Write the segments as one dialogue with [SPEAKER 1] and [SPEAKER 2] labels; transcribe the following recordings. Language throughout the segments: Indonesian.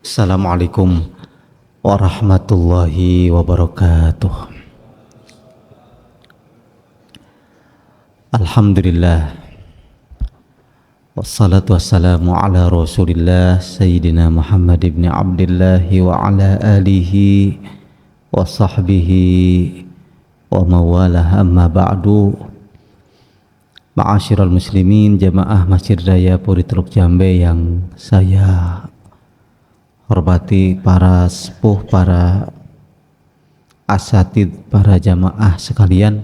[SPEAKER 1] Assalamualaikum warahmatullahi wabarakatuh. Alhamdulillah, wassalatu wassalamu ala rasulillah Sayyidina Muhammad ibn Abdullah wa ala alihi wa sahbihi wa mawalah, amma ba'du. Ma'asyiral muslimin, jamaah Masjid Raya Puri Teluk Jambe yang saya hormati, para sepuh, para asatid, para jamaah sekalian.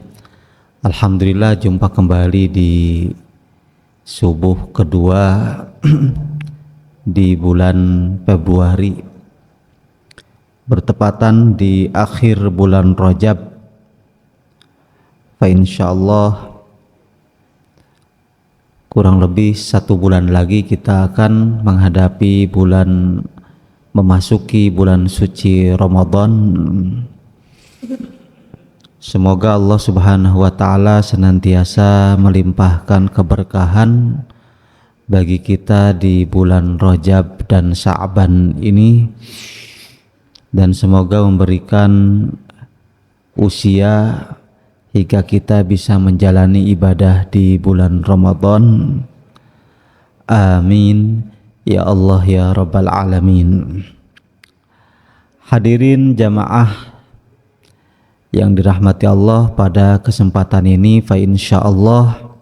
[SPEAKER 1] Alhamdulillah jumpa kembali di subuh kedua di bulan Februari, bertepatan di akhir bulan Rajab. Fa insyaallah kurang lebih 1 bulan lagi kita akan menghadapi memasuki bulan suci Ramadan. Semoga Allah Subhanahu wa taala senantiasa melimpahkan keberkahan bagi kita di bulan Rajab dan Sya'ban ini, dan semoga memberikan usia hingga kita bisa menjalani ibadah di bulan Ramadan. Amin ya Allah ya Rabbal Alamin. Hadirin jamaah yang dirahmati Allah, pada kesempatan ini fa insyaallah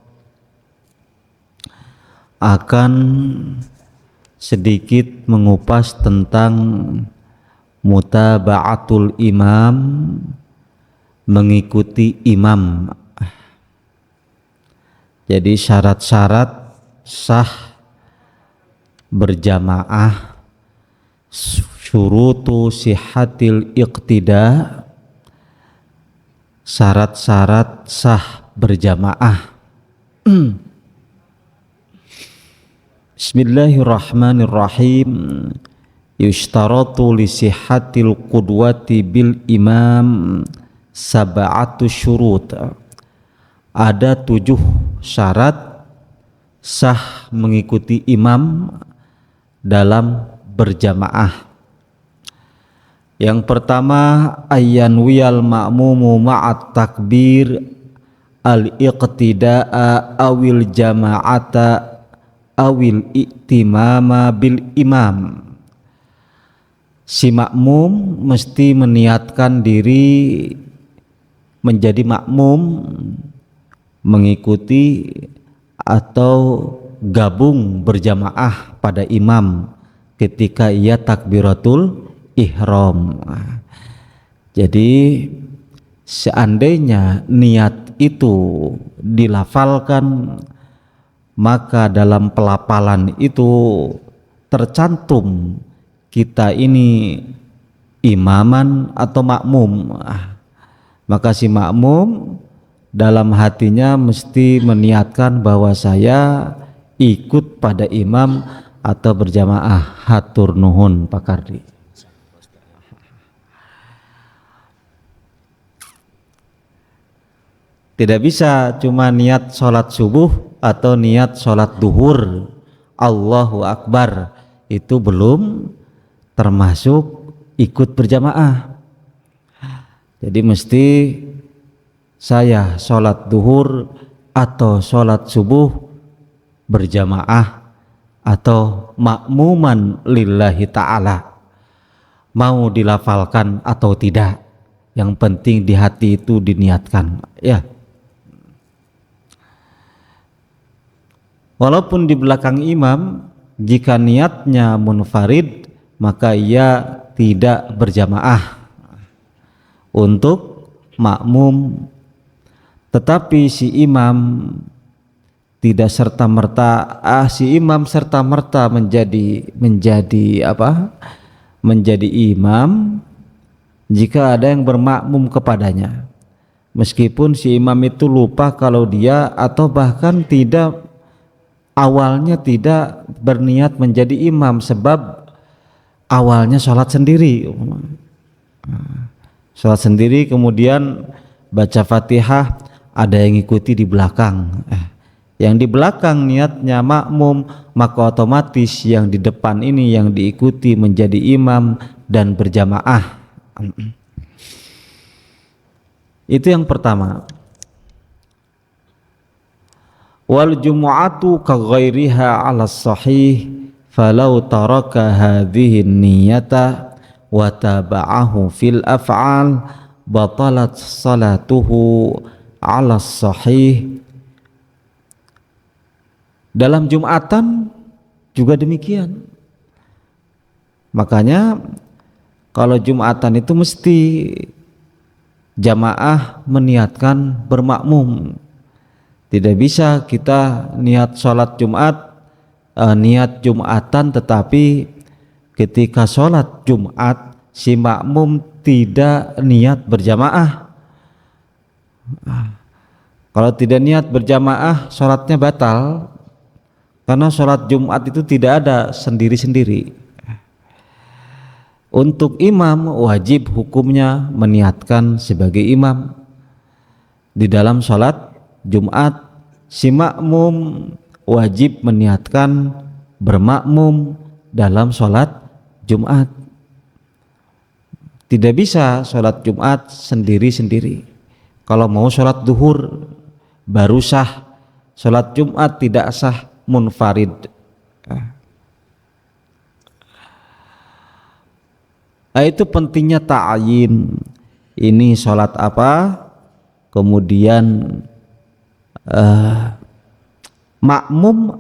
[SPEAKER 1] akan sedikit mengupas tentang mutaba'atul imam, mengikuti imam. Jadi syarat-syarat sah berjamaah, syurutu sihatil iqtida, syarat-syarat sah berjamaah. Bismillahirrahmanirrahim. Yushtaratu li sihatil qudwati bil imam sab'atu syurut. Ada 7 syarat sah mengikuti imam dalam berjamaah. Yang pertama, ayyanwiyal ma'mumu ma'at takbir al-iqtida'a awil jama'ata awil i'timama bil imam. Si makmum mesti meniatkan diri menjadi makmum, mengikuti atau gabung berjamaah pada imam ketika ia takbiratul ihram. Jadi seandainya niat itu dilafalkan, maka dalam pelafalan itu tercantum kita ini imaman atau makmum. Maka si makmum dalam hatinya mesti meniatkan bahwa saya ikut pada imam atau berjamaah. Hatur nuhun Pak Kardi. Tidak bisa cuma niat sholat subuh atau niat sholat duhur Allahu Akbar, itu belum termasuk ikut berjamaah. Jadi mesti saya sholat duhur atau sholat subuh berjamaah atau makmuman lillahi ta'ala, mau dilafalkan atau tidak, yang penting di hati itu diniatkan ya. Walaupun di belakang imam, jika niatnya munfarid, maka ia tidak berjamaah untuk makmum. Tetapi si imam tidak serta-merta menjadi imam jika ada yang bermakmum kepadanya, meskipun si imam itu lupa kalau dia atau bahkan awalnya tidak berniat menjadi imam, sebab awalnya sholat sendiri kemudian baca Fatihah, ada yang ikuti di belakang, yang di belakang niatnya makmum, maka otomatis yang di depan ini yang diikuti menjadi imam dan berjamaah. Itu yang pertama. Wal jumu'atu ka ghairiha 'ala sahih falau taraka hadhihi niyata wa taba'ahu fil af'al batalat salatuhu 'ala sahih. Dalam Jumatan juga demikian. Makanya kalau Jumatan itu mesti jamaah meniatkan bermakmum. Tidak bisa kita niat sholat Jumat, niat Jumatan, tetapi ketika sholat Jumat si makmum tidak niat berjamaah. Kalau tidak niat berjamaah, sholatnya batal, karena sholat Jumat itu tidak ada sendiri-sendiri. Untuk imam wajib hukumnya meniatkan sebagai imam di dalam sholat Jumat. Si makmum wajib meniatkan bermakmum dalam sholat Jumat. Tidak bisa sholat Jumat sendiri-sendiri. Kalau mau sholat duhur baru sah, sholat Jumat tidak sah munfarid. Itu pentingnya ta'yin. Ini sholat apa, kemudian makmum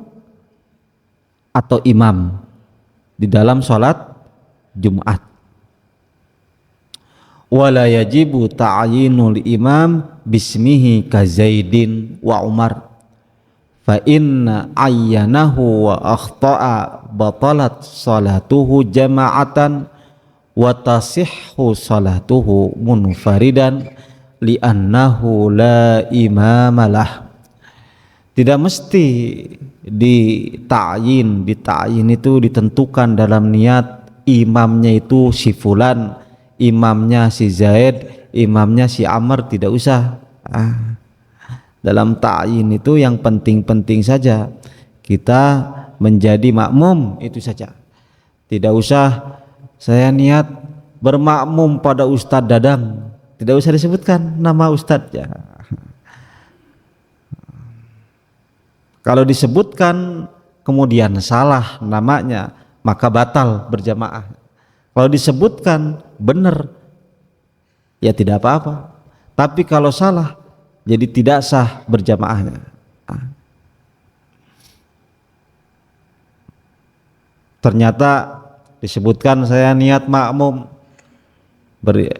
[SPEAKER 1] atau imam di dalam sholat Jumat. Wala yajibu ta'yinul imam bismihi ka Zaidin wa Umar fa inna ayyanahu wa akhta'a batalat salatuhu jama'atan wa tasihhu salatuhu munfaridan li'annahu la imamalah. Tidak mesti dita'yin itu ditentukan dalam niat imamnya itu si fulan, imamnya si Zaid, imamnya si Amr, tidak usah. Dalam ta'yin itu yang penting-penting saja kita menjadi makmum, itu saja. Tidak usah saya niat bermakmum pada Ustadz Dadang, tidak usah disebutkan nama Ustadz ya. Kalau disebutkan kemudian salah namanya, maka batal berjamaah. Kalau disebutkan benar, ya tidak apa-apa. Tapi kalau salah, jadi tidak sah berjamaahnya. Ternyata disebutkan saya niat makmum,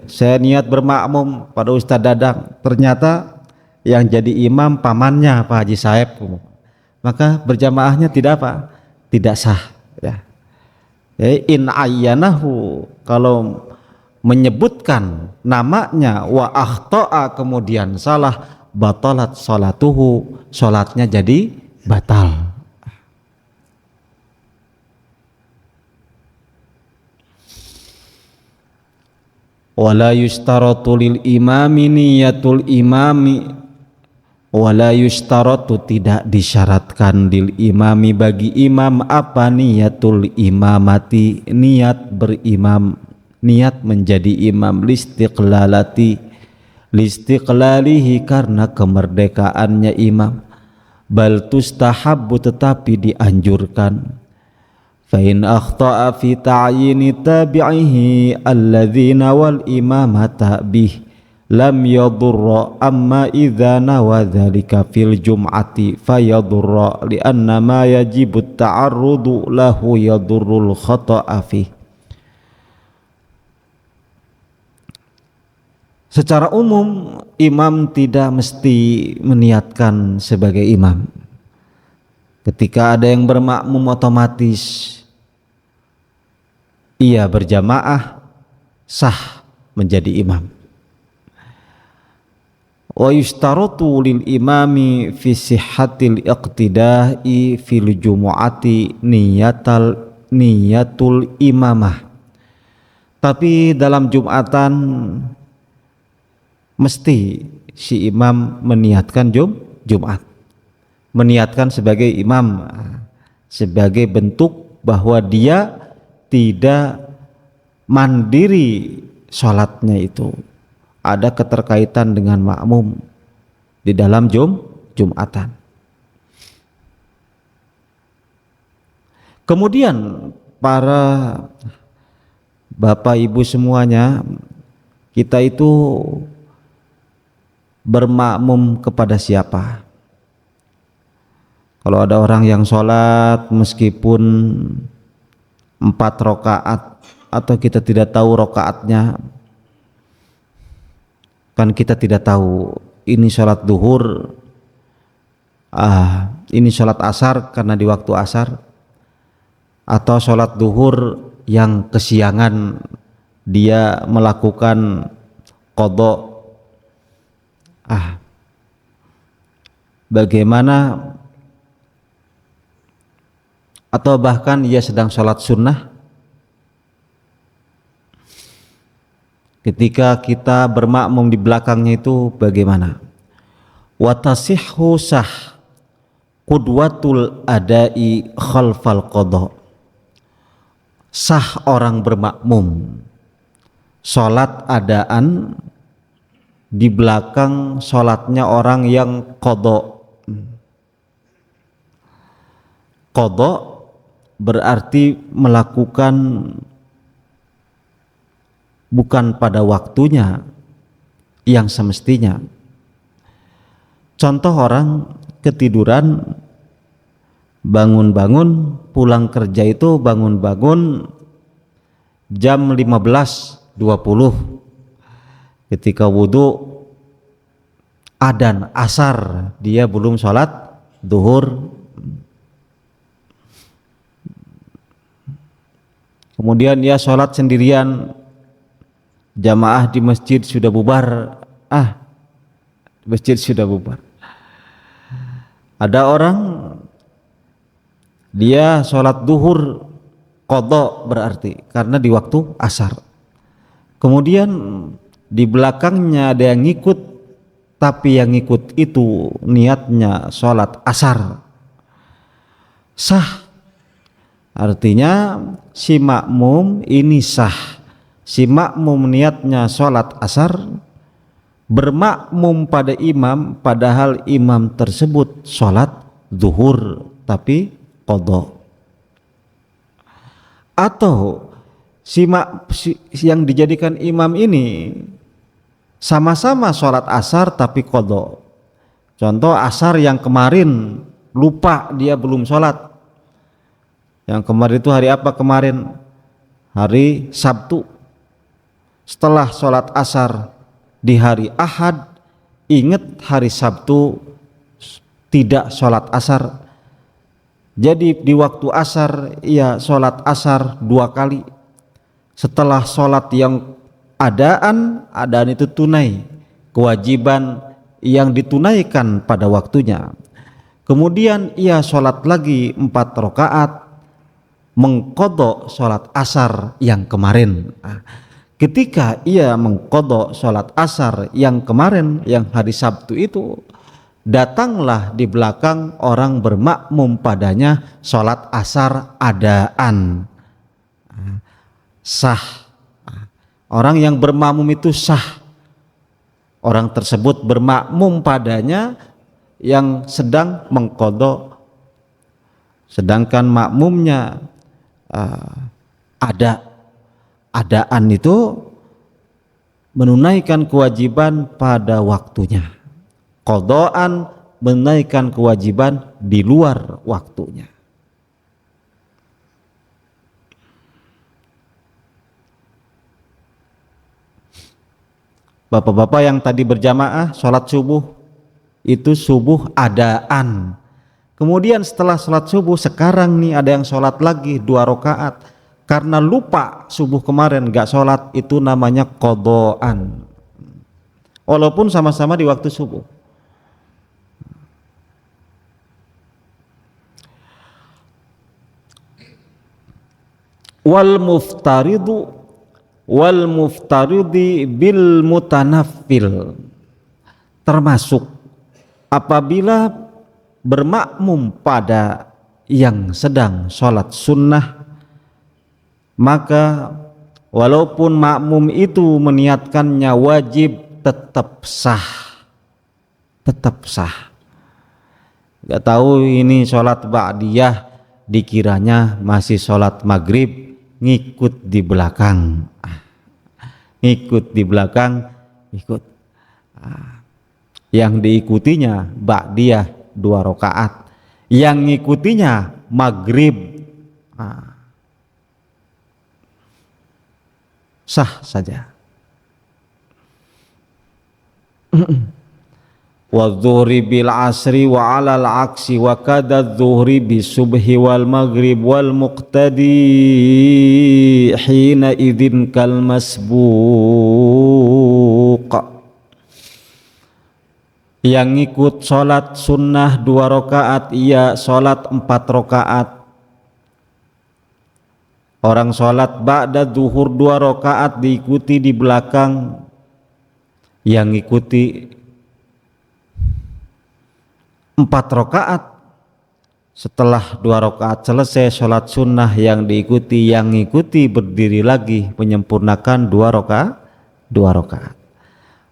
[SPEAKER 1] saya niat bermakmum pada Ustadz Dadang. Ternyata yang jadi imam pamannya Pak Haji Saeb, maka berjamaahnya tidak apa? Tidak sah ya. In ayyanahu, kalau menyebutkan namanya, wa akhta'a kemudian salah, batalat salatuhu, salatnya jadi batal. Wala yustaratu lil imami niyatul imami, wala yustaratu tidak disyaratkan lil imami bagi imam apa niyatul imamati, niat berimam, niat menjadi imam, listiqlalihi karena kemerdekaannya imam, bal tustahabbu tetapi dianjurkan. Fa in akhta'a fi ta'yini tabi'ihi alladzina wal imamata bih lam yadurra, amma idza nawa dzalika fil jum'ati fayadurra lianna ma yajibu ta'arrudu lahu yadurrul khata'a fi. Secara umum imam tidak mesti meniatkan sebagai imam. Ketika ada yang bermakmum otomatis ia berjamaah sah menjadi imam. Wa yustaratu lil imami fi sihhatil iqtida'i fil jumu'ati niyatul imamah. Tapi dalam Jumatan mesti si imam meniatkan Jumat. meniatkan sebagai imam, sebagai bentuk bahwa dia tidak mandiri sholatnya itu, ada keterkaitan dengan makmum di dalam Jumatan. Kemudian para bapak ibu semuanya, kita itu bermakmum kepada siapa? Kalau ada orang yang sholat meskipun 4 rakaat atau kita tidak tahu rakaatnya, kan kita tidak tahu ini sholat duhur, ini sholat asar karena di waktu asar, atau sholat duhur yang kesiangan dia melakukan qadha. Bagaimana, atau bahkan ia sedang sholat sunnah, ketika kita bermakmum di belakangnya itu bagaimana? Watasihhu sah qudwatul adai khalfal qadha. Sah orang bermakmum sholat adaan di belakang sholatnya orang yang qadha. Qadha berarti melakukan bukan pada waktunya yang semestinya. Contoh, orang ketiduran, bangun-bangun pulang kerja itu bangun-bangun jam 15.20, ketika wudhu adzan asar dia belum sholat duhur. Kemudian dia sholat sendirian, jamaah di masjid sudah bubar, masjid sudah bubar. Ada orang dia sholat duhur qadha berarti karena di waktu asar. Kemudian di belakangnya ada yang ngikut, tapi yang ngikut itu niatnya sholat asar. Sah, artinya si makmum ini sah. Si makmum niatnya sholat asar, bermakmum pada imam, padahal imam tersebut sholat zuhur tapi qadha. Atau yang dijadikan imam ini sama-sama sholat asar tapi qadha. Contoh, asar yang kemarin lupa dia belum sholat. Yang kemarin itu hari apa kemarin? Hari Sabtu. Setelah sholat asar di hari Ahad, ingat hari Sabtu tidak sholat asar. Jadi di waktu asar ia sholat asar 2 kali. Setelah sholat yang adaan itu tunai, kewajiban yang ditunaikan pada waktunya. Kemudian ia sholat lagi 4 rakaat, mengqadha sholat asar yang kemarin. Ketika ia mengqadha sholat asar yang kemarin, yang hari Sabtu itu, datanglah di belakang orang bermakmum padanya sholat asar adaan. Sah. Orang yang bermakmum itu sah. Orang tersebut bermakmum padanya yang sedang mengqadha, sedangkan makmumnya adaan itu menunaikan kewajiban pada waktunya. Qadhaan menunaikan kewajiban di luar waktunya. Bapak-bapak yang tadi berjamaah sholat subuh, itu subuh adaan. Kemudian setelah sholat subuh, sekarang nih ada yang sholat lagi 2 rakaat karena lupa subuh kemarin gak sholat, itu namanya qadhaan, walaupun sama-sama di waktu subuh. Wal muftaridi bil mutanaffil, termasuk apabila bermakmum pada yang sedang sholat sunnah, maka walaupun makmum itu meniatkannya wajib, tetap sah. Gak tahu ini sholat ba'diyah, dikiranya masih sholat maghrib, ngikut di belakang. Yang diikutinya ba'diyah 2 rakaat, yang ngikutinya maghrib, sah saja. Wa dhuhri bil asri wa alal aksi wa kada dhuhri bis subhi wal maghrib wal muqtadi hina idzin kal masbuq. Yang ikut sholat sunnah 2 rakaat, ia sholat 4 rakaat. Orang sholat ba'da zuhur 2 rakaat diikuti di belakang, yang ikuti 4 rakaat. Setelah 2 rakaat selesai sholat sunnah, yang ngikuti berdiri lagi menyempurnakan 2 rakaat.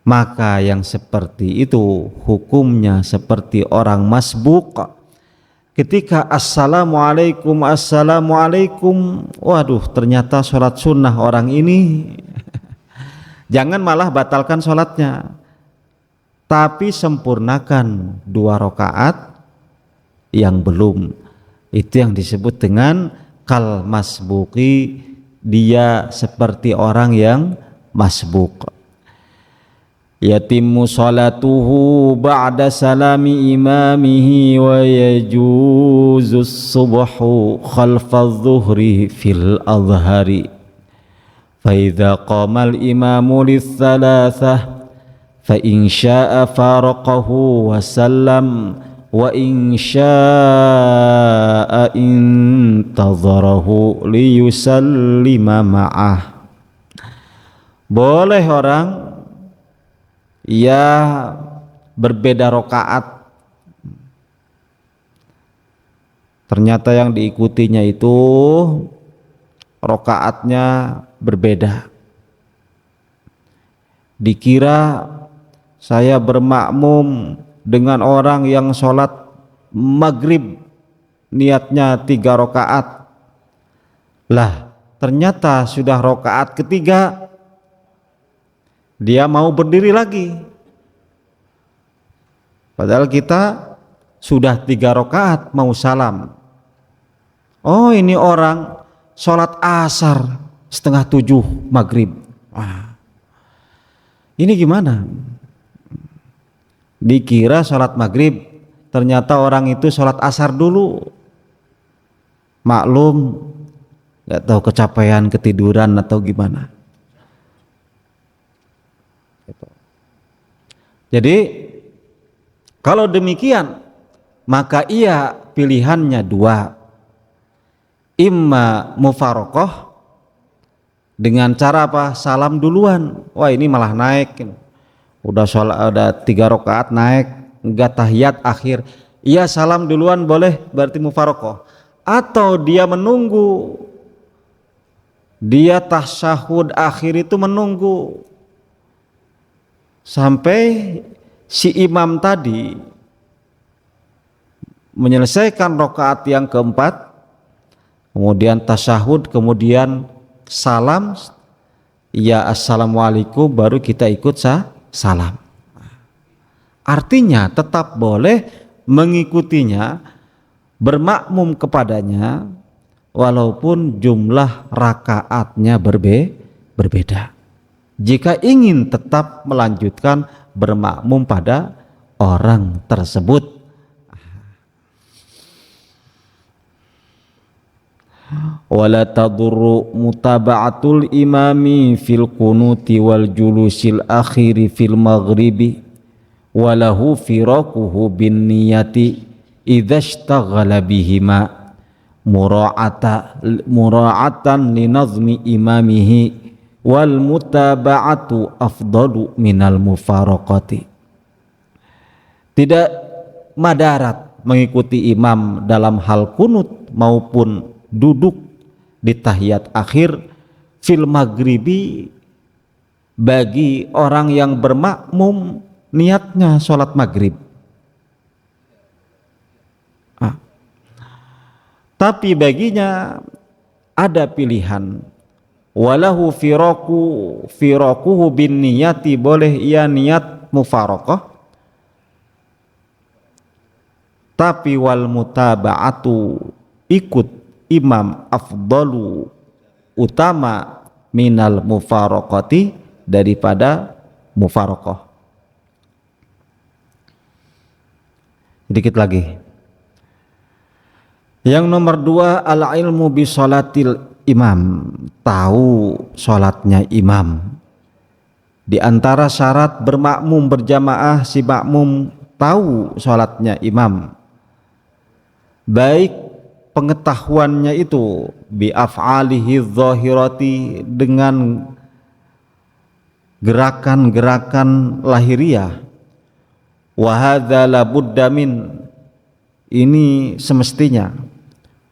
[SPEAKER 1] Maka yang seperti itu hukumnya seperti orang masbuk. Ketika assalamualaikum, waduh ternyata sholat sunnah orang ini. Jangan malah batalkan sholatnya, tapi sempurnakan 2 rakaat yang belum. Itu yang disebut dengan kal masbuki, dia seperti orang yang masbuk. Yatimmu salatuhu ba'da salami imamihi wa yajuzu subuhu khalfa dhuhri fil adhari fa idza qama al imamu lithalathah fa in syaa faraqahu wa sallam wa in syaa intadharahu liyusallima ma'ah. Boleh orang berbeda rakaat, ternyata yang diikutinya itu rakaatnya berbeda. Dikira saya bermakmum dengan orang yang sholat maghrib niatnya 3 rakaat, lah ternyata sudah rakaat ketiga dia mau berdiri lagi, padahal kita sudah 3 rakaat mau salam. Oh, ini orang sholat asar 6:30 maghrib. Ini gimana? Dikira sholat maghrib, ternyata orang itu sholat asar dulu. Maklum, gak tahu kecapean, ketiduran atau gimana. Jadi kalau demikian, maka ia pilihannya 2. Imma mufarokoh dengan cara apa? Salam duluan. Wah, ini malah naik. Udah sholat, ada 3 rakaat naik, enggak tahiyat akhir. Ia salam duluan boleh, berarti mufarokoh. Atau dia menunggu, dia tasyahud akhir itu menunggu sampai si imam tadi menyelesaikan rakaat yang keempat, kemudian tasyahud, kemudian salam, ya assalamualaikum, baru kita ikut salam. Artinya tetap boleh mengikutinya, bermakmum kepadanya, walaupun jumlah rakaatnya berbeda. Jika ingin tetap melanjutkan bermakmum pada orang tersebut. Wala tadurru mutaba'atul imami fil qunuti wal julusil akhiri fil maghribi walahu firaquhu bin niyati idza ishtaghala bihima mura'atan li nazmi imamihi wal mutaba'atu afdalu minal mufaraqati. Tidak madarat, mengikuti imam dalam hal kunut maupun duduk di tahiyat akhir fil maghribi bagi orang yang bermakmum niatnya sholat maghrib. Tapi baginya ada pilihan, walahu firaquhu bin niyati, boleh ia niat mufaraqah, tapi wal mutaba'atu, ikut imam, afdalu, utama, minal mufaraqati, daripada mufaraqah. Dikit lagi. Yang nomor 2, al-ilmu bi sholatil imam, tahu sholatnya imam. Di antara syarat bermakmum berjamaah, si makmum tahu sholatnya imam, baik pengetahuannya itu bi af'alihi dhahirati, dengan gerakan-gerakan lahiriah, wa hadza la budda min, ini semestinya,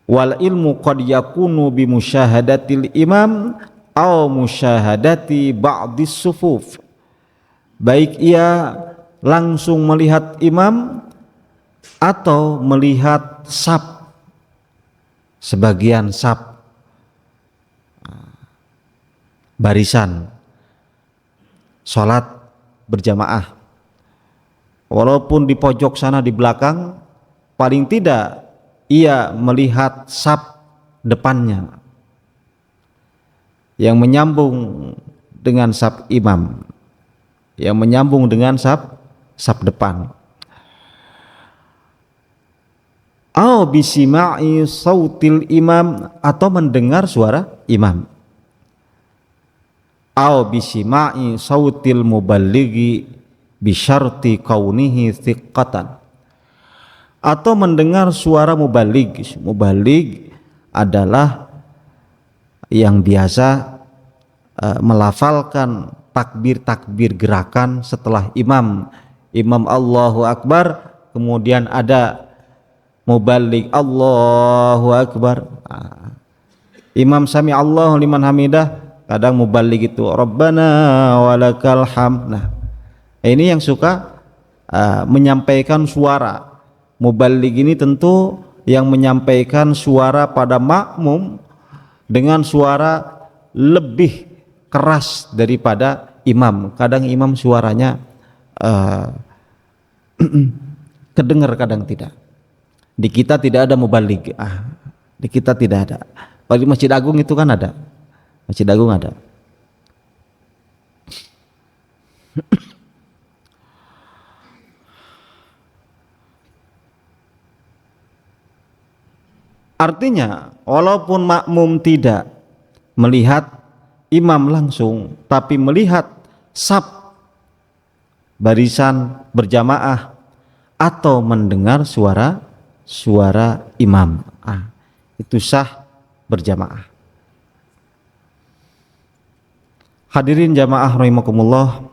[SPEAKER 1] wal ilmu qad yakunu bi musyahadatil imam aw musyahadati ba'dis sufuf, baik ia langsung melihat imam atau melihat saf, sebagian saf, barisan sholat berjamaah, walaupun di pojok sana di belakang, paling tidak ia melihat saf depannya yang menyambung dengan saf imam, yang menyambung dengan saf depan. Au bisima'i sautil imam, atau mendengar suara imam. Au bisima'i sautil muballighi bisyarti kaunihi thiqatan, atau mendengar suara mubaligh. Mubaligh adalah yang biasa melafalkan takbir-takbir gerakan setelah imam Allahu Akbar, kemudian ada mubaligh Allahu Akbar, imam sami Allahu liman hamidah, kadang mubaligh itu Rabbana walakal hamd. Nah, ini yang suka menyampaikan suara. Mubaligh ini tentu yang menyampaikan suara pada makmum dengan suara lebih keras daripada imam. Kadang imam suaranya kedengar, kadang tidak. Di kita tidak ada mubaligh. Di kita tidak ada. Kalau di Masjid Agung itu kan ada. Masjid Agung ada. Artinya, walaupun makmum tidak melihat imam langsung, tapi melihat saf barisan berjamaah atau mendengar suara imam, itu sah berjamaah. Hadirin jamaah rahimakumullah,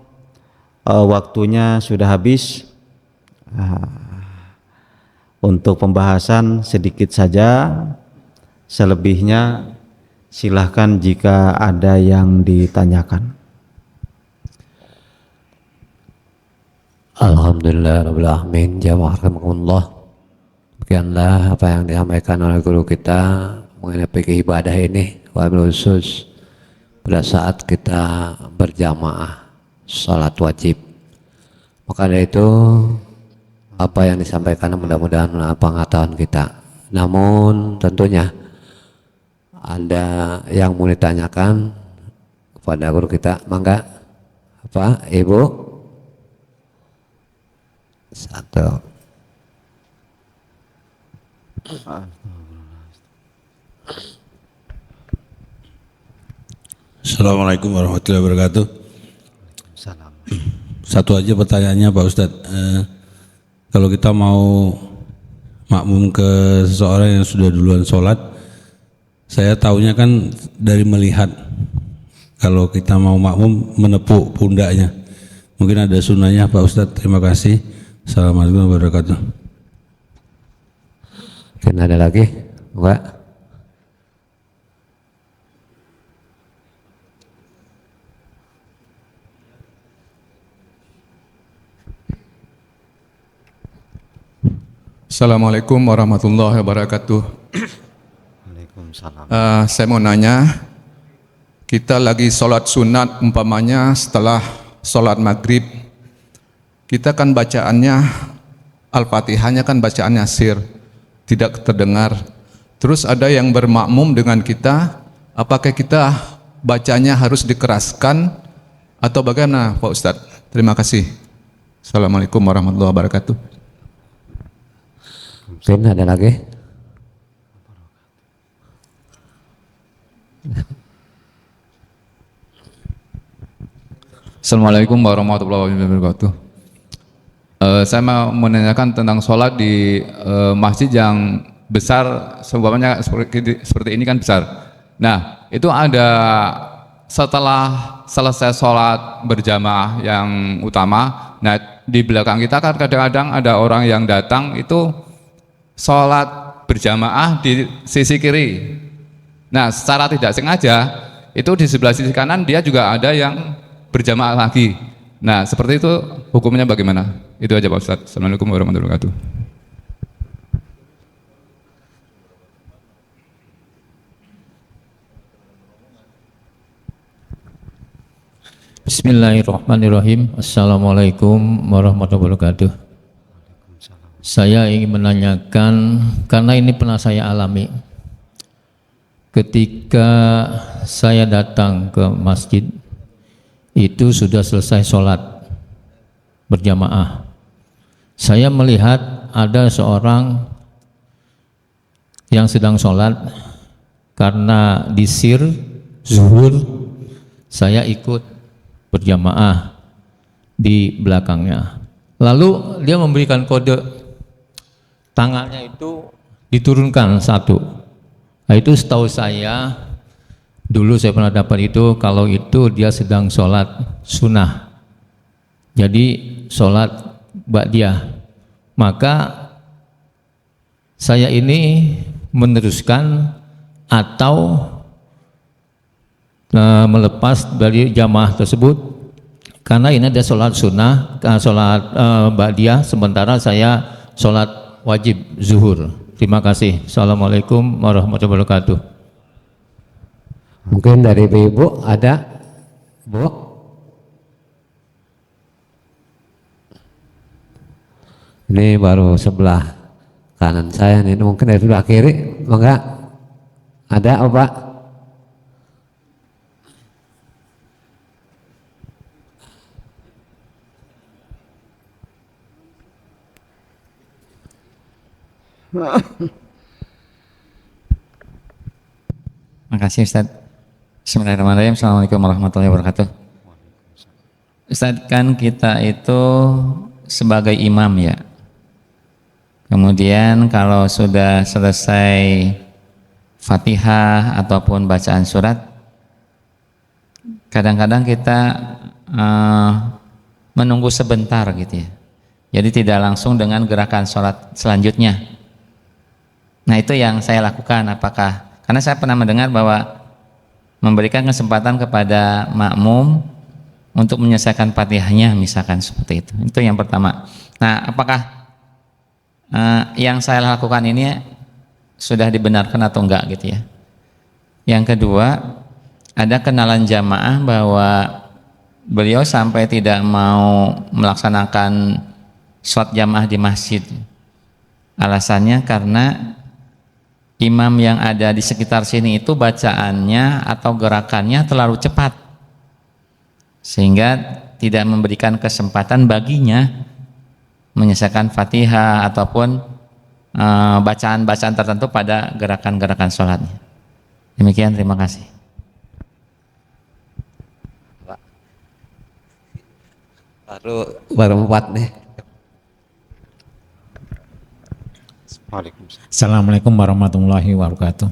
[SPEAKER 1] waktunya sudah habis. Untuk pembahasan sedikit saja, selebihnya silahkan jika ada yang ditanyakan.
[SPEAKER 2] Alhamdulillah rabbil alamin, jamaah rahimakumullah. Demikianlah apa yang disampaikan oleh guru kita mengenai fikih ibadah ini, wabil khusus pada saat kita berjamaah salat wajib. Maka dari itu apa yang disampaikan mudah-mudahan pengetahuan kita. Namun tentunya ada yang mau ditanyakan kepada guru kita, mangga apa Ibu? Satu.
[SPEAKER 3] Assalamualaikum warahmatullahi wabarakatuh.
[SPEAKER 1] Salam.
[SPEAKER 3] Satu aja pertanyaannya Pak Ustadz, kalau kita mau makmum ke seseorang yang sudah duluan sholat, saya taunya kan dari melihat. Kalau kita mau makmum menepuk pundaknya, mungkin ada sunnahnya Pak Ustadz. Terima kasih. Assalamualaikum warahmatullahi wabarakatuh.
[SPEAKER 2] Mungkin ada lagi, Mbak?
[SPEAKER 4] Assalamualaikum warahmatullahi wabarakatuh.
[SPEAKER 1] Waalaikumsalam.
[SPEAKER 4] Saya mau nanya, kita lagi sholat sunat umpamanya setelah sholat maghrib, kita kan bacaannya Al-Fatihahnya kan bacaannya sir, tidak terdengar. Terus ada yang bermakmum dengan kita, apakah kita bacanya harus dikeraskan atau bagaimana Pak Ustadz? Terima kasih. Assalamualaikum warahmatullahi wabarakatuh.
[SPEAKER 2] Mungkin ada lagi?
[SPEAKER 5] Assalamualaikum warahmatullahi wabarakatuh. Saya mau menanyakan tentang sholat di masjid yang besar, seumpamanya seperti ini kan besar. Nah, itu ada setelah selesai sholat berjamaah yang utama, nah di belakang kita kan kadang-kadang ada orang yang datang itu sholat berjamaah di sisi kiri. Nah, secara tidak sengaja itu di sebelah sisi kanan dia juga ada yang berjamaah lagi. Nah, seperti itu hukumnya bagaimana? Itu aja Pak Ustadz. Assalamualaikum warahmatullahi wabarakatuh.
[SPEAKER 6] Bismillahirrahmanirrahim. Assalamualaikum warahmatullahi wabarakatuh. Saya ingin menanyakan, karena ini pernah saya alami. Ketika saya datang ke masjid, itu sudah selesai sholat berjamaah. Saya melihat ada seorang yang sedang sholat, karena disir zuhur, saya ikut berjamaah di belakangnya. Lalu dia memberikan kode, tangannya itu diturunkan satu. Nah, itu setahu saya, dulu saya pernah dapat itu, kalau itu dia sedang sholat sunnah, jadi sholat ba'diyah. Maka saya ini meneruskan atau melepas dari jamaah tersebut, karena ini ada sholat sunnah, sholat ba'diyah, sementara saya sholat wajib zuhur. Terima kasih. Assalamualaikum warahmatullahi wabarakatuh.
[SPEAKER 2] Mungkin dari ibu ada, Bu? Ini baru sebelah kanan saya nih, mungkin dari sebelah kiri, enggak? Ada apa?
[SPEAKER 7] Makasih Ustaz. Bismillahirrahmanirrahim. Assalamualaikum warahmatullahi wabarakatuh. Ustaz, kan kita itu sebagai imam ya. Kemudian kalau sudah selesai Fatihah ataupun bacaan surat, kadang-kadang kita menunggu sebentar gitu ya. Jadi tidak langsung dengan gerakan sholat selanjutnya. Nah, itu yang saya lakukan. Apakah, karena saya pernah mendengar bahwa memberikan kesempatan kepada makmum untuk menyelesaikan Fatihahnya, misalkan seperti itu. Itu yang pertama. Nah, apakah yang saya lakukan ini sudah dibenarkan atau enggak gitu ya. Yang kedua, ada kenalan jamaah bahwa beliau sampai tidak mau melaksanakan sholat jamaah di masjid. Alasannya karena imam yang ada di sekitar sini itu bacaannya atau gerakannya terlalu cepat, sehingga tidak memberikan kesempatan baginya menyelesaikan Fatihah ataupun bacaan-bacaan tertentu pada gerakan-gerakan sholatnya. Demikian, terima kasih.
[SPEAKER 2] Baru 4 nih.
[SPEAKER 8] Assalamualaikum warahmatullahi wabarakatuh.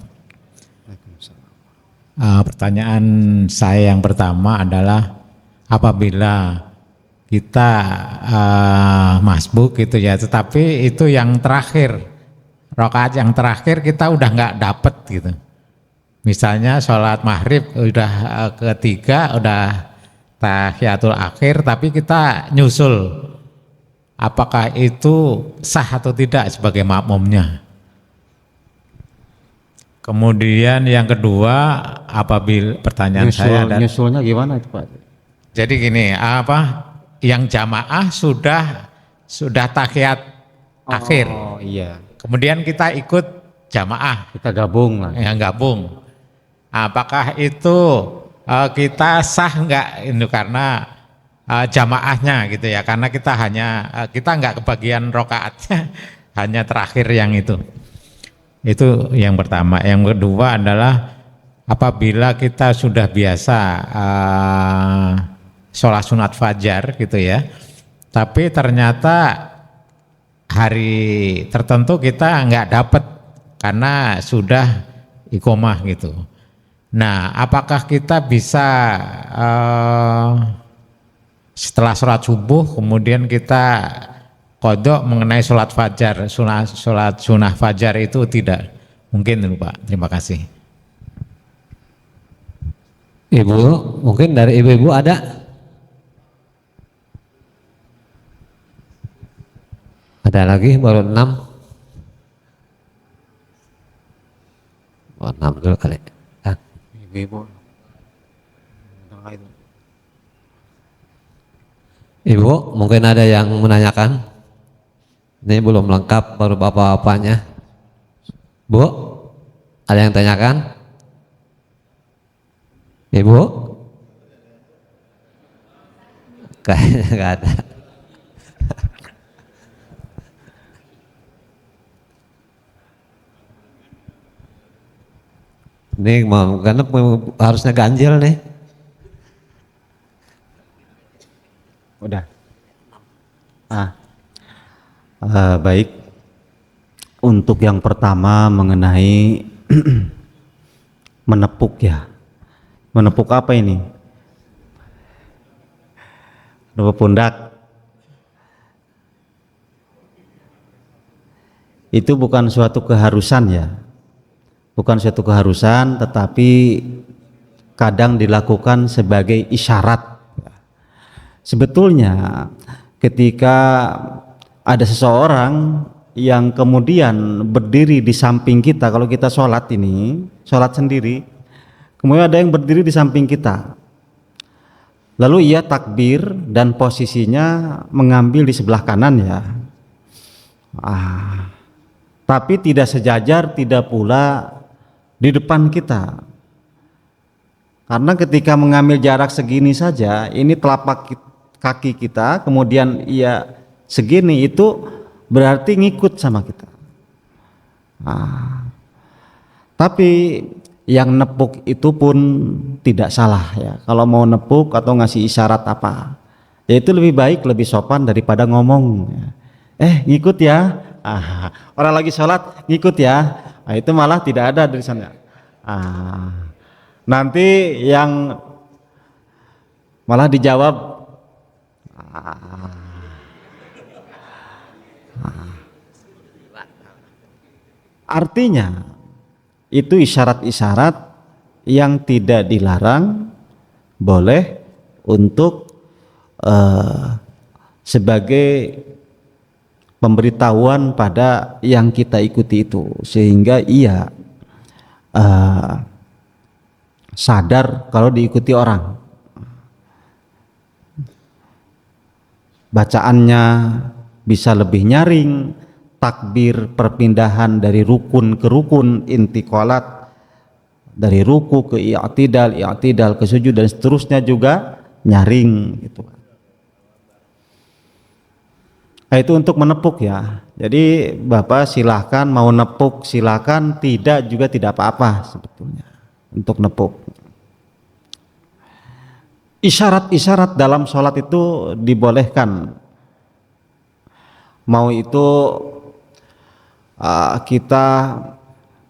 [SPEAKER 8] Pertanyaan saya yang pertama adalah, apabila kita masbuk gitu ya, tetapi itu yang terakhir rakaat yang terakhir kita udah nggak dapet gitu. Misalnya sholat maghrib udah ketiga, udah tahiyatul akhir, tapi kita nyusul. Apakah itu sah atau tidak sebagai makmumnya? Kemudian yang kedua, apabila pertanyaan saya adalah,
[SPEAKER 1] nyusulnya gimana itu Pak?
[SPEAKER 8] jadi gini, yang jamaah sudah tahiyat akhir.
[SPEAKER 1] Oh iya.
[SPEAKER 8] Kemudian kita ikut jamaah,
[SPEAKER 1] Kita gabung lah.
[SPEAKER 8] yang gabung. Apakah itu kita sah enggak itu karena jamaahnya gitu ya? Karena kita kita enggak kebagian rokaatnya, hanya terakhir yang itu. Itu yang pertama. Yang kedua adalah apabila kita sudah biasa sholat sunat fajar gitu ya, tapi ternyata hari tertentu kita nggak dapat karena sudah iqomah gitu. Nah, apakah kita bisa setelah sholat subuh kemudian kita kodok mengenai sholat fajar, sholat sunnah fajar itu tidak? Mungkin Pak, terima kasih.
[SPEAKER 2] Ibu, mungkin dari ibu-ibu ada? Ada lagi baru 6. Oh, 6 dulu kali.
[SPEAKER 1] Ibu-ibu.
[SPEAKER 2] Ibu, mungkin ada yang menanyakan? Ini belum lengkap baru bapak-bapaknya. Bu, ada yang tanyakan? Ibu? Kayaknya nggak ada. Ini karena harusnya ganjil nih.
[SPEAKER 1] Udah. Baik. Untuk yang pertama mengenai menepuk ya. Menepuk apa ini? Menepuk pundak. Itu bukan suatu keharusan ya. Bukan suatu keharusan, tetapi kadang dilakukan sebagai isyarat. Sebetulnya ketika ada seseorang yang kemudian berdiri di samping kita, kalau kita sholat ini, sholat sendiri, kemudian ada yang berdiri di samping kita, lalu ia takbir dan posisinya mengambil di sebelah kanan ya, tapi tidak sejajar, tidak pula di depan kita. Karena ketika mengambil jarak segini saja, ini telapak kaki kita, kemudian ia segini, itu berarti ngikut sama kita. Tapi yang nepuk itu pun tidak salah ya. Kalau mau nepuk atau ngasih isyarat apa, ya itu lebih baik, lebih sopan daripada ngomong. Ngikut ya. Orang lagi sholat ngikut ya. Itu malah tidak ada dari sana. Nanti yang malah dijawab artinya itu isyarat-isyarat yang tidak dilarang, boleh untuk sebagai pemberitahuan pada yang kita ikuti itu, sehingga ia sadar kalau diikuti orang. Bacaannya bisa lebih nyaring, takbir perpindahan dari rukun ke rukun, intiqalat dari ruku ke i'tidal ke sujud dan seterusnya juga nyaring gitu. Itu untuk menepuk ya. Jadi Bapak silahkan mau nepuk silahkan, tidak juga tidak apa-apa sebetulnya untuk nepuk. Isyarat-isyarat dalam sholat itu dibolehkan. Mau itu kita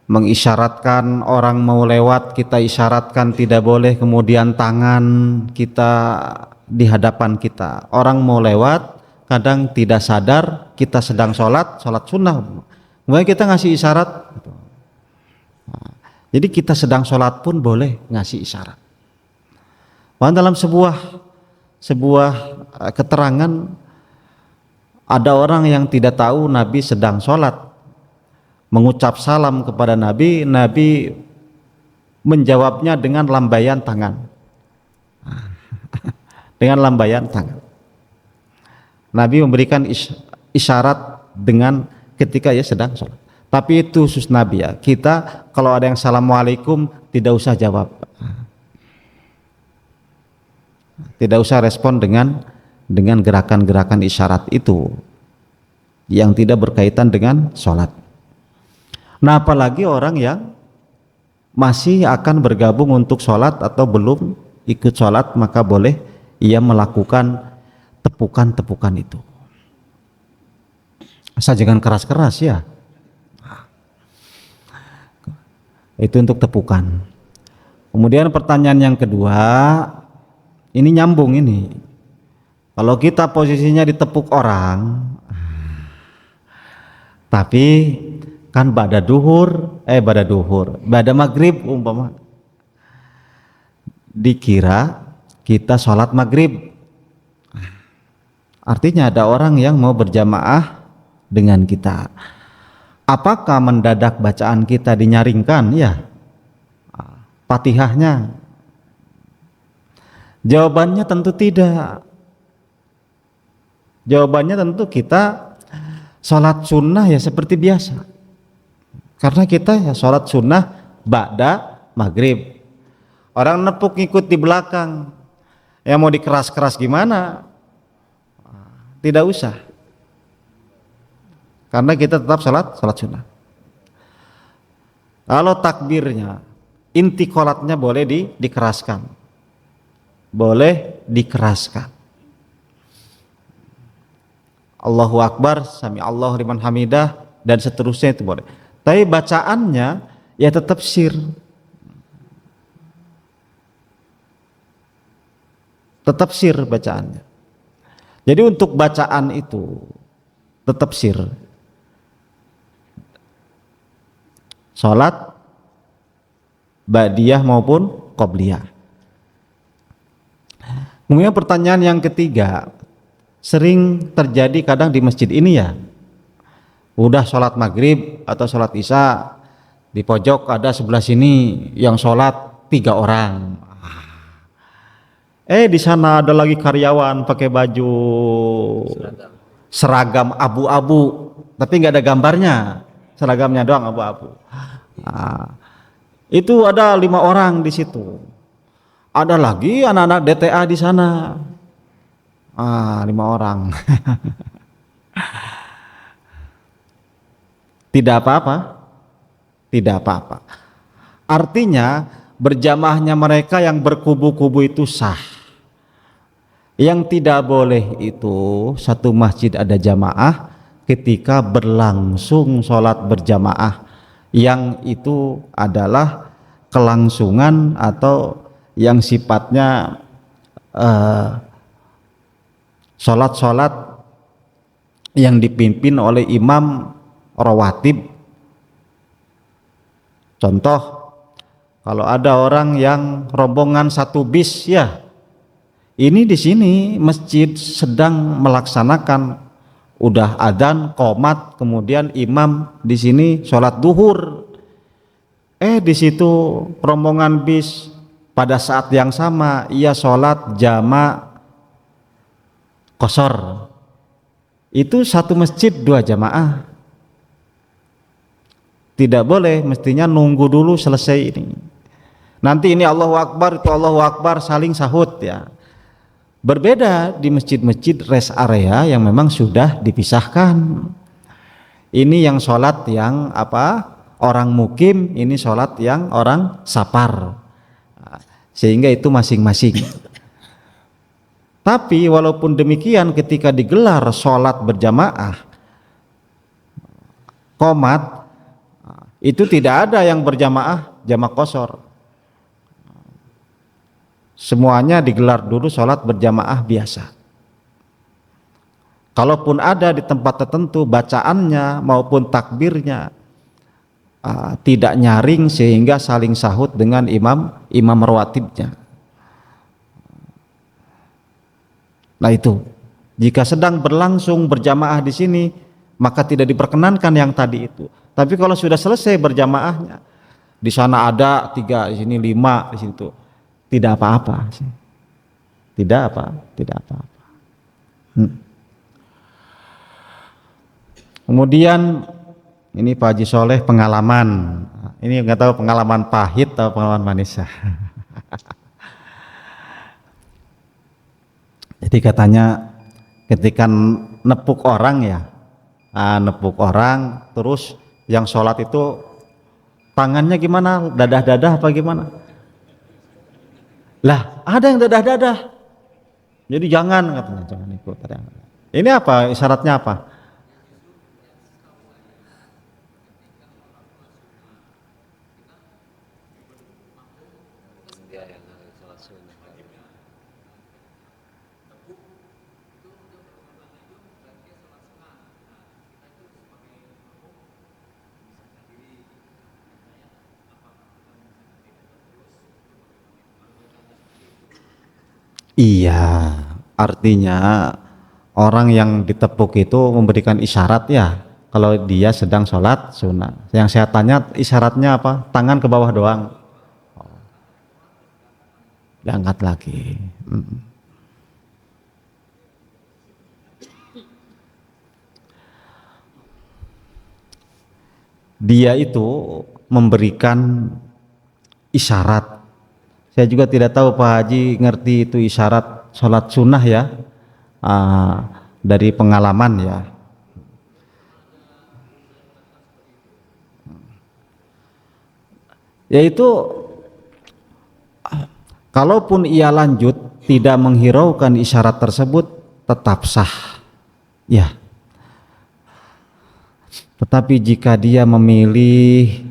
[SPEAKER 1] mengisyaratkan orang mau lewat, kita isyaratkan tidak boleh, kemudian tangan kita di hadapan kita. Orang mau lewat, kadang tidak sadar kita sedang sholat sunnah, Kemudian kita ngasih isyarat. Jadi kita sedang sholat pun boleh ngasih isyarat. Bahkan dalam sebuah keterangan, ada orang yang tidak tahu Nabi sedang sholat, mengucap salam kepada Nabi, Nabi menjawabnya dengan lambaian tangan. Dengan lambaian tangan. Nabi memberikan isyarat dengan ketika ia sedang sholat. Tapi itu khusus Nabi ya. Kita kalau ada yang assalamualaikum tidak usah jawab. Tidak usah respon dengan gerakan-gerakan isyarat itu yang tidak berkaitan dengan sholat. Nah, apalagi orang yang masih akan bergabung untuk sholat atau belum ikut sholat, maka boleh ia melakukan tepukan-tepukan itu. Asal jangan keras-keras ya. Itu untuk tepukan. Kemudian pertanyaan yang kedua, ini nyambung ini. Kalau kita posisinya ditepuk orang, tapi kan ba'da maghrib umpama, dikira kita sholat maghrib. Artinya ada orang yang mau berjamaah dengan kita. Apakah mendadak bacaan kita dinyaringkan? Ya, Fatihahnya. Jawabannya tentu tidak. Jawabannya tentu kita sholat sunnah ya seperti biasa. Karena kita ya sholat sunnah ba'da maghrib. Orang nepuk ngikut di belakang, yang mau dikeras-keras gimana? Tidak usah. Karena kita tetap sholat sunnah. Kalau takbirnya, inti qolatnya boleh dikeraskan. Boleh dikeraskan. Allahu Akbar, sami Allahu liman hamidah, dan seterusnya itu boleh. Tapi bacaannya ya tetap sir. Tetap sir bacaannya. Jadi untuk bacaan itu tetap sir. Salat ba'diyah maupun qobliyah. Kemudian pertanyaan yang ketiga, sering terjadi kadang di masjid ini ya. Udah sholat maghrib atau sholat isya, di pojok ada sebelah sini yang sholat 3 orang. Di sana ada lagi karyawan pakai baju seragam abu-abu, tapi nggak ada gambarnya, seragamnya doang abu-abu. Itu ada 5 orang di situ. Ada lagi anak-anak DTA di sana. 5 orang. Tidak apa-apa. Tidak apa-apa. Artinya berjamaahnya mereka yang berkubu-kubu itu sah. Yang tidak boleh itu satu masjid ada jamaah ketika berlangsung sholat berjamaah, yang itu adalah kelangsungan atau yang sifatnya sholat-sholat yang dipimpin oleh imam rawatib. Contoh, kalau ada orang yang rombongan 1 bis ya, ini di sini masjid sedang melaksanakan, udah adzan, qomat, kemudian imam di sini sholat duhur. Di situ rombongan bis pada saat yang sama ia sholat jama' qashar. Itu satu masjid 2 jamaah. Tidak boleh, mestinya nunggu dulu selesai ini. Nanti ini Allahu Akbar, itu Allahu Akbar, saling sahut ya. Berbeda di masjid-masjid rest area yang memang sudah dipisahkan. Ini yang sholat yang orang mukim, ini sholat yang orang sapar. Sehingga itu masing-masing. Tapi walaupun demikian, ketika digelar sholat berjamaah qomat, itu tidak ada yang berjamaah jama' qashar. Semuanya digelar dulu sholat berjamaah biasa. Kalaupun ada di tempat tertentu bacaannya maupun takbirnya tidak nyaring sehingga saling sahut dengan imam rawatibnya. Nah itu, jika sedang berlangsung berjamaah di sini maka tidak diperkenankan yang tadi itu. Tapi kalau sudah selesai berjamaahnya, di sana ada 3, di sini 5, di situ tidak apa-apa, tidak apa-apa. Kemudian ini Pak Haji Soleh pengalaman, ini nggak tahu pengalaman pahit atau pengalaman manis. Jadi katanya ketika nepuk orang ya, nepuk orang, terus yang sholat itu tangannya gimana, dadah-dadah apa gimana? Lah ada yang dadah-dadah, jadi jangan katanya, jangan ikut. Ini apa isyaratnya apa? Iya, artinya orang yang ditepuk itu memberikan isyarat ya, kalau dia sedang sholat sunnah. Yang saya tanya isyaratnya apa? Tangan ke bawah doang. Diangkat lagi. Dia itu memberikan isyarat. Saya juga tidak tahu Pak Haji ngerti itu isyarat sholat sunnah ya, dari pengalaman ya. Yaitu kalaupun ia lanjut tidak menghiraukan isyarat tersebut tetap sah ya. Tetapi jika dia memilih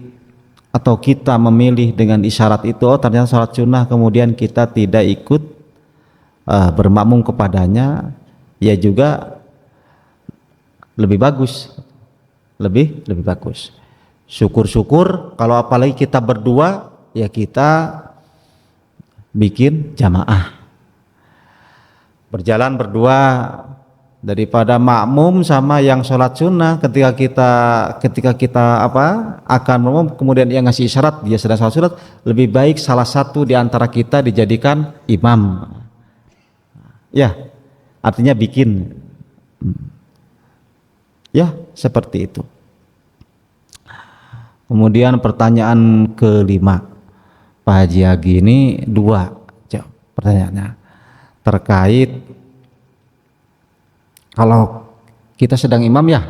[SPEAKER 1] atau kita memilih dengan isyarat itu, oh ternyata sholat sunnah, kemudian kita tidak ikut bermakmum kepadanya, ya juga lebih bagus, lebih bagus. Syukur-syukur kalau apalagi kita berdua, ya kita bikin jamaah, berjalan berdua, daripada makmum sama yang sholat sunnah ketika kita akan makmum kemudian dia ngasih isyarat dia sedang sholat sunnah, lebih baik salah satu di antara kita dijadikan imam ya, artinya bikin ya, seperti itu. Kemudian pertanyaan kelima Pak Haji Agi, ini 2 pertanyaannya terkait kalau kita sedang imam ya,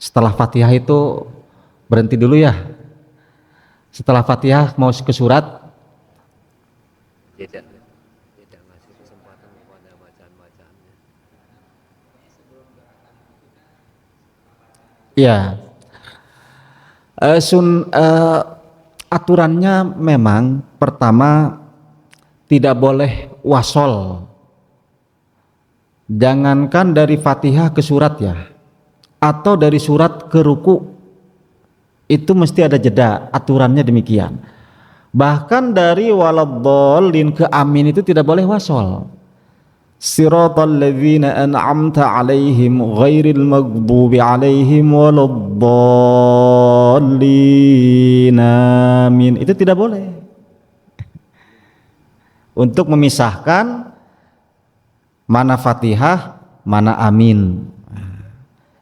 [SPEAKER 1] setelah Fatihah itu berhenti dulu ya. Setelah Fatihah mau ke surat,
[SPEAKER 2] tidak ngasih kesempatan kepada bacaan-bacaannya.
[SPEAKER 1] ya. Aturannya memang pertama tidak boleh wasol. Jangankan dari Fatihah ke surat ya, atau dari surat ke ruku, itu mesti ada jeda, aturannya demikian. Bahkan dari waladhdallin ke amin itu tidak boleh wasol. Siratal ladzina an'amta 'alaihim ghairil maghdubi 'alaihim waladdallin, amin, itu tidak boleh. Untuk memisahkan mana Fatihah, mana amin.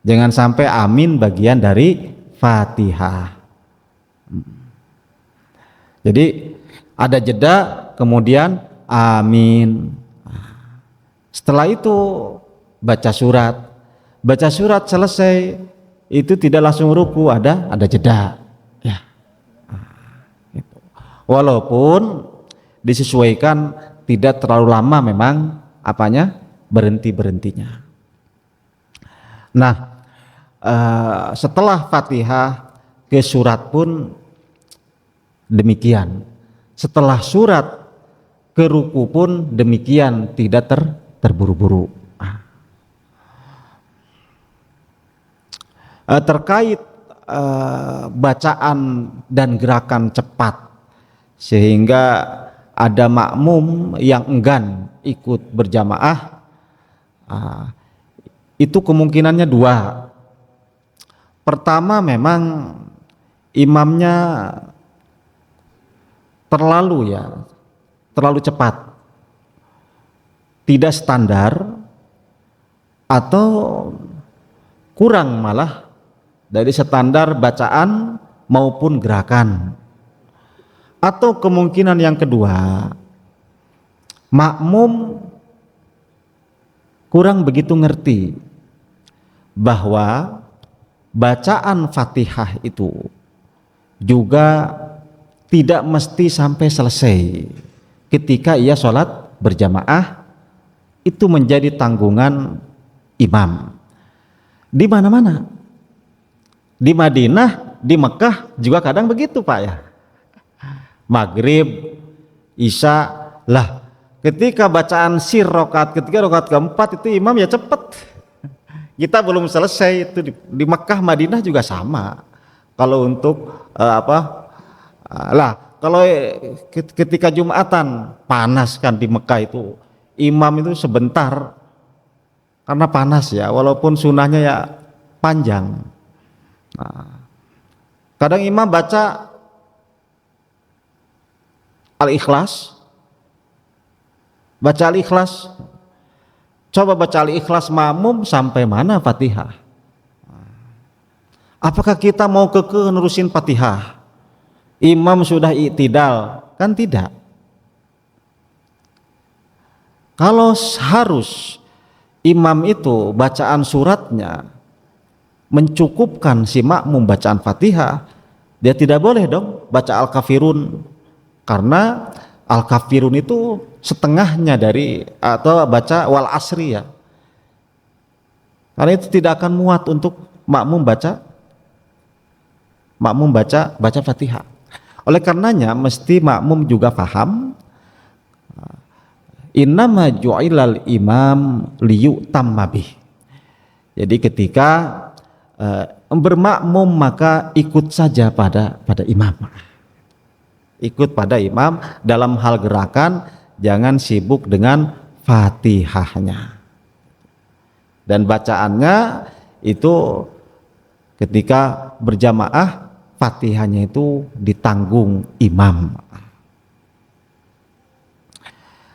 [SPEAKER 1] Jangan sampai amin bagian dari Fatihah. Jadi ada jeda, kemudian amin. Setelah itu baca surat. Baca surat selesai, itu tidak langsung ruku, ada jeda. Ya. Walaupun disesuaikan tidak terlalu lama memang berhentinya. Nah, setelah Fatihah ke surat pun demikian. Setelah surat ke ruku pun demikian, tidak terburu-buru. terkait bacaan dan gerakan cepat, sehingga ada makmum yang enggan ikut berjamaah. Itu kemungkinannya dua. Pertama, memang imamnya terlalu cepat, tidak standar, atau kurang malah dari standar bacaan maupun gerakan. Atau kemungkinan yang kedua, makmum kurang begitu ngerti bahwa bacaan Fatihah itu juga tidak mesti sampai selesai. Ketika ia sholat berjamaah, itu menjadi tanggungan imam. Di mana-mana, di Madinah, di Mekah juga kadang begitu Pak ya. Maghrib, Isya, lah ketika bacaan rakaat ketika rakaat keempat itu imam ya cepet. Kita belum selesai. Itu di Mekah, Madinah juga sama. Kalau untuk kalau ketika Jumatan panas kan di Mekah itu, imam itu sebentar karena panas ya, walaupun sunnahnya ya panjang. Kadang imam baca Al-Ikhlas, coba baca Al-Ikhlas makmum sampai mana Fatihah? Apakah kita mau kekeh nerusin Fatihah? Imam sudah i'tidal, kan tidak. Kalau harus imam itu bacaan suratnya mencukupkan si makmum bacaan Fatihah, dia tidak boleh dong baca Al-Kafirun, karena Al-Kafirun itu setengahnya dari, atau baca Wal Asri ya, karena itu tidak akan muat untuk makmum baca Fatihah. Oleh karenanya mesti makmum juga paham, innama ju'ilal imam liyu'tamma bih. Jadi ketika bermakmum maka ikut saja pada imam. Ikut pada imam dalam hal gerakan, jangan sibuk dengan Fatihahnya. Dan bacaannya itu ketika berjamaah, Fatihahnya itu ditanggung imam.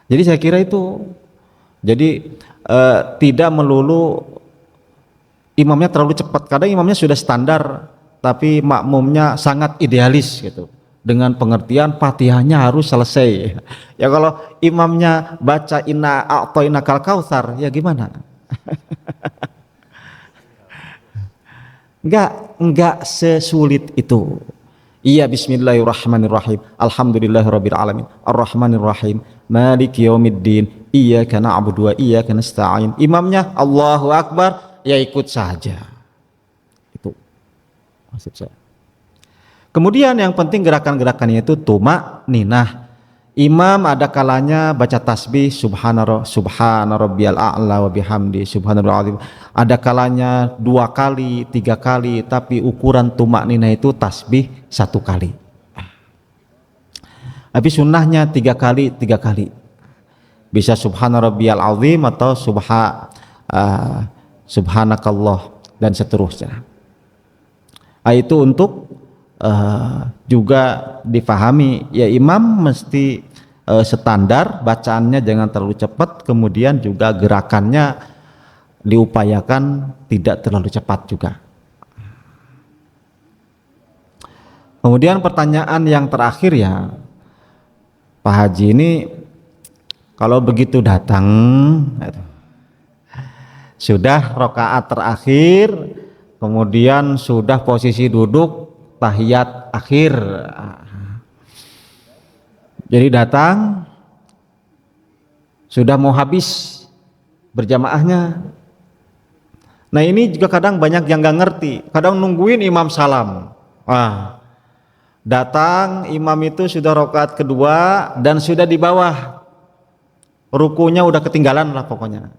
[SPEAKER 1] Jadi saya kira itu, jadi tidak melulu imamnya terlalu cepat. Kadang imamnya sudah standar, tapi makmumnya sangat idealis gitu, dengan pengertian Fatihahnya harus selesai. Ya kalau imamnya baca inna a'thainakal kautsar, ya gimana? Enggak sesulit itu. Iya, bismillahirrahmanirrahim. Alhamdulillahirabbil alamin. Arrahmanirrahim. Maliki yaumiddin. Iyyaka na'budu wa iyyaka nasta'in. Imamnya Allahu Akbar, ya ikut saja. Itu maksud saya. Kemudian yang penting gerakan-gerakannya itu tumak-ninah. Imam ada kalanya baca tasbih subhana rabbiyal a'la wa bihamdi subhanallahil azim. Ada kalanya 2 kali, 3 kali, tapi ukuran tumak-ninah itu tasbih 1 kali. Tapi sunnahnya 3 kali. Bisa subhana rabbiyal azim atau subhanakallah dan seterusnya. Itu untuk juga difahami, ya imam mesti standar bacaannya, jangan terlalu cepat, kemudian juga gerakannya diupayakan tidak terlalu cepat juga. Kemudian pertanyaan yang terakhir ya, Pak Haji, ini kalau begitu datang sudah rakaat terakhir, kemudian sudah posisi duduk tahiyat akhir, jadi datang sudah mau habis berjamaahnya. Nah ini juga kadang banyak yang nggak ngerti, kadang nungguin imam salam. Datang imam itu sudah rakaat kedua dan sudah di bawah, rukunya udah ketinggalan lah pokoknya.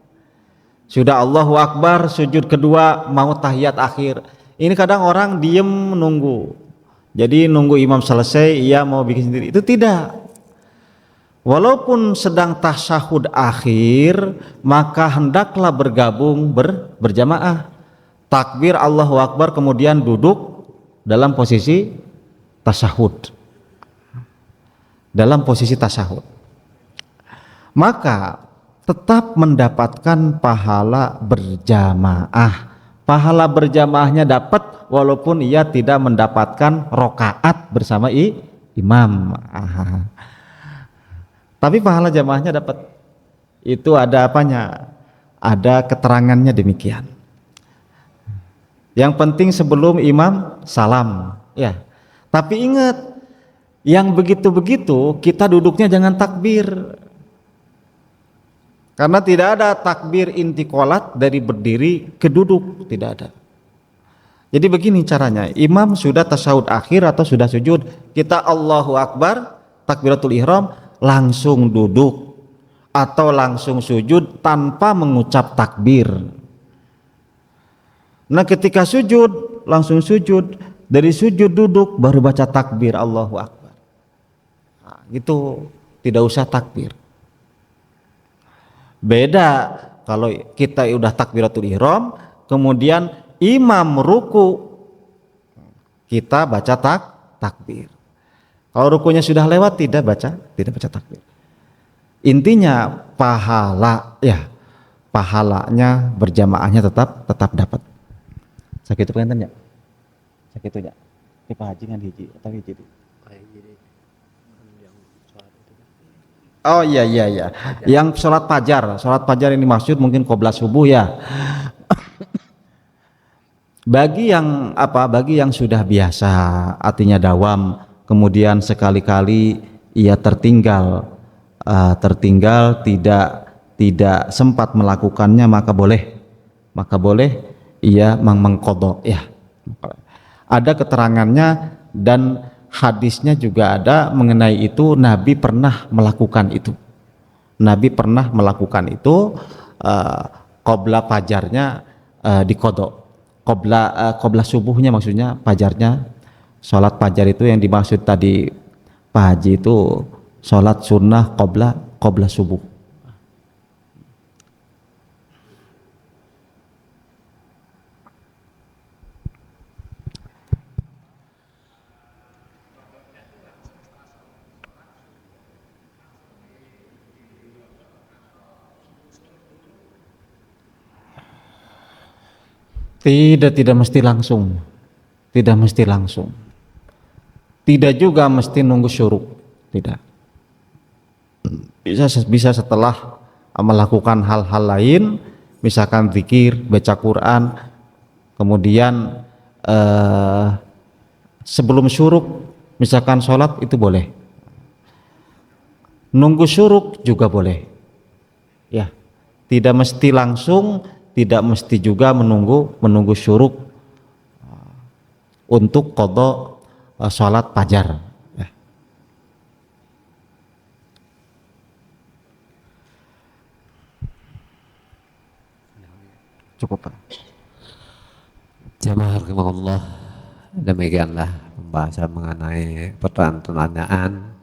[SPEAKER 1] Sudah Allahu Akbar, sujud kedua, mau tahiyat akhir. Ini kadang orang diem nunggu. Jadi nunggu imam selesai, ia mau bikin sendiri. Itu tidak. Walaupun sedang tasyahud akhir, maka hendaklah bergabung berjamaah. Takbir Allahu Akbar, kemudian duduk dalam posisi tasyahud. Dalam posisi tasyahud. Maka tetap mendapatkan pahala berjamaah. Pahala berjamaahnya dapat walaupun ia tidak mendapatkan rokaat bersama imam. Tapi pahala jamaahnya dapat. Itu ada apanya? Ada keterangannya demikian. Yang penting sebelum imam salam, ya. Tapi ingat, yang begitu-begitu kita duduknya jangan takbir. Karena tidak ada takbir intikolat dari berdiri ke duduk, tidak ada. Jadi begini caranya, imam sudah tasyahud akhir atau sudah sujud, kita Allahu Akbar, takbiratul ihram, langsung duduk atau langsung sujud tanpa mengucap takbir. Nah ketika sujud, langsung sujud, dari sujud duduk baru baca takbir Allahu Akbar. Nah, gitu, tidak usah takbir. Beda kalau kita udah takbiratul ihram, kemudian imam ruku, kita baca takbir. Kalau rukunya sudah lewat tidak baca takbir. Intinya pahalanya berjamaahnya tetap dapat. Sakitu pengen ya? Sakitu ya. Di Pak Haji kan hiji atau hiji. Oh iya. Yang sholat fajar ini maksud mungkin qobla subuh ya. Bagi yang sudah biasa, artinya dawam, kemudian sekali-kali ia tertinggal tidak sempat melakukannya, maka boleh ia mengqadha ya. Ada keterangannya dan hadisnya juga ada mengenai itu. Nabi pernah melakukan itu. Qobla fajarnya diqadha. Qobla subuhnya maksudnya fajarnya. Sholat fajar itu yang dimaksud tadi Pak Haji itu sholat sunnah qobla subuh. Tidak mesti langsung. Tidak juga mesti nunggu syuruk. Tidak. Bisa setelah melakukan hal-hal lain, misalkan zikir, baca Quran, kemudian sebelum syuruk, misalkan sholat itu boleh. Nunggu syuruk juga boleh. Ya, tidak mesti langsung. Tidak mesti juga menunggu syuruk untuk qadha sholat fajar. Ya. Cukup Pak.
[SPEAKER 2] Jamaah rahimakumullah, demikianlah pembahasan mengenai pertanyaan.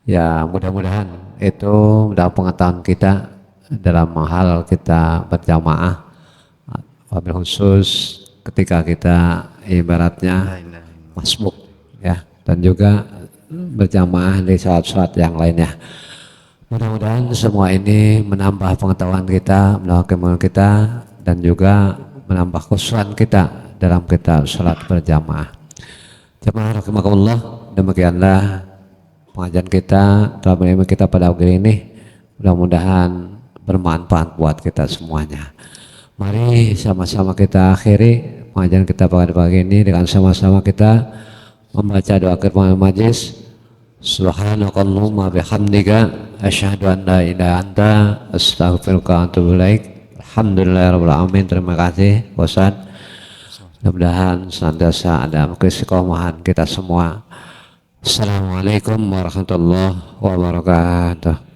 [SPEAKER 2] Ya mudah-mudahan itu mendapat pengetahuan kita dalam hal kita berjamaah, wabil khusus ketika kita ibaratnya masbuk ya, dan juga berjamaah di salat-salat yang lainnya. Mudah-mudahan semua ini menambah pengetahuan kita, menambah keimanan kita, dan juga menambah khusyuan kita dalam kita salat berjamaah. Jamaah rahimakumullah, demikianlah pengajian kita dalam ilmu kita pada hari ini. Mudah-mudahan bermanfaat buat kita semuanya. Mari sama-sama kita akhiri pengajian kita pada pagi ini dengan sama-sama kita membaca doa akhir majlis. Subhanakallahumma bihamdika asyhadu an la ilaha anta astaghfiruka wa atubu ilaik. Alhamdulillahirabbil alamin. Terima kasih Ustaz. Mudah-mudahan senantiasa ada keistiqomahan kita semua. Assalamualaikum warahmatullahi wabarakatuh.